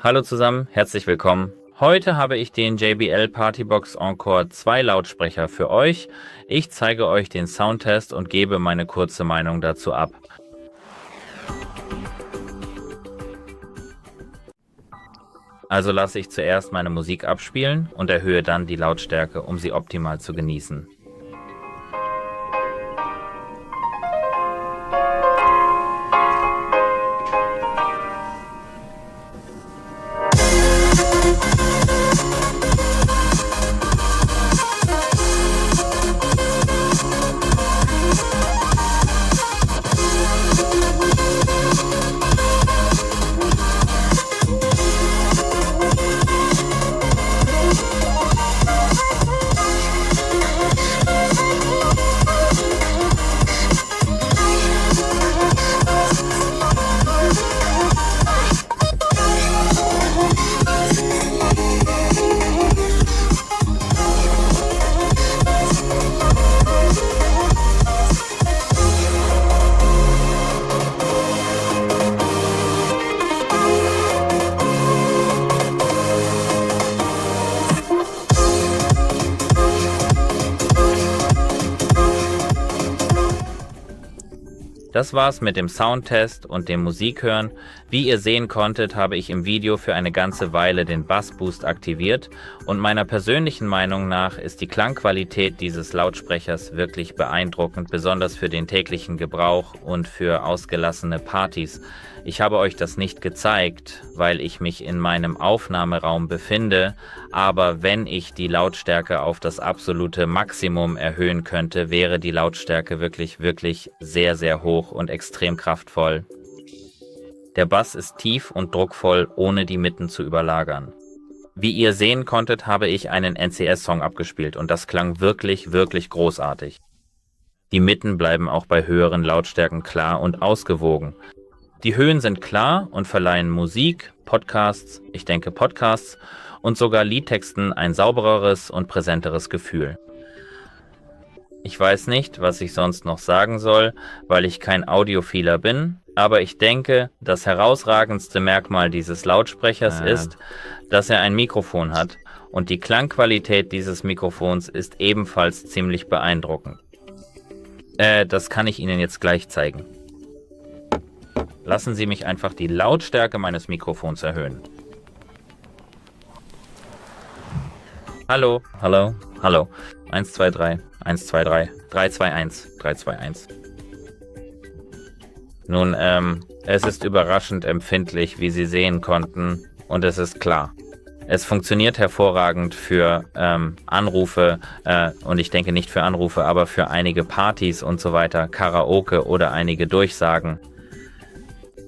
Hallo zusammen, herzlich willkommen. Heute habe ich den JBL Partybox Encore 2 Lautsprecher für euch. Ich zeige euch den Soundtest und gebe meine kurze Meinung dazu ab. Also lasse ich zuerst meine Musik abspielen und erhöhe dann die Lautstärke, um sie optimal zu genießen. Das war's mit dem Soundtest und dem Musikhören. Wie ihr sehen konntet, habe ich im Video für eine ganze Weile den Bassboost aktiviert und meiner persönlichen Meinung nach ist die Klangqualität dieses Lautsprechers wirklich beeindruckend, besonders für den täglichen Gebrauch und für ausgelassene Partys. Ich habe euch das nicht gezeigt, weil ich mich in meinem Aufnahmeraum befinde, aber wenn ich die Lautstärke auf das absolute Maximum erhöhen könnte, wäre die Lautstärke wirklich sehr, sehr hoch und extrem kraftvoll. Der Bass ist tief und druckvoll, ohne die Mitten zu überlagern. Wie ihr sehen konntet, habe ich einen NCS-Song abgespielt und das klang wirklich großartig. Die Mitten bleiben auch bei höheren Lautstärken klar und ausgewogen. Die Höhen sind klar und verleihen Musik, Podcasts und sogar Liedtexten ein saubereres und präsenteres Gefühl. Ich weiß nicht, was ich sonst noch sagen soll, weil ich kein Audiophiler bin, aber ich denke, das herausragendste Merkmal dieses Lautsprechers ist, dass er ein Mikrofon hat und die Klangqualität dieses Mikrofons ist ebenfalls ziemlich beeindruckend. Das kann ich Ihnen jetzt gleich zeigen. Lassen Sie mich einfach die Lautstärke meines Mikrofons erhöhen. Hallo. 1, 2, 3, 1, 2, 3, 3, 2, 1, 3, 2, 1. Nun, es ist überraschend empfindlich, wie Sie sehen konnten, und es ist klar. Es funktioniert hervorragend für Anrufe, und ich denke nicht für Anrufe, aber für einige Partys und so weiter, Karaoke oder einige Durchsagen.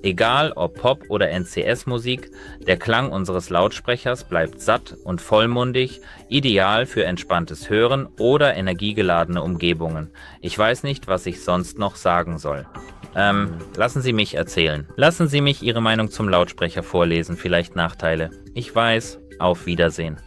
Egal ob Pop- oder NCS-Musik, der Klang unseres Lautsprechers bleibt satt und vollmundig, ideal für entspanntes Hören oder energiegeladene Umgebungen. Ich weiß nicht, was ich sonst noch sagen soll. Lassen Sie mich erzählen. Lassen Sie mich Ihre Meinung zum Lautsprecher vorlesen, vielleicht Nachteile. Ich weiß, auf Wiedersehen.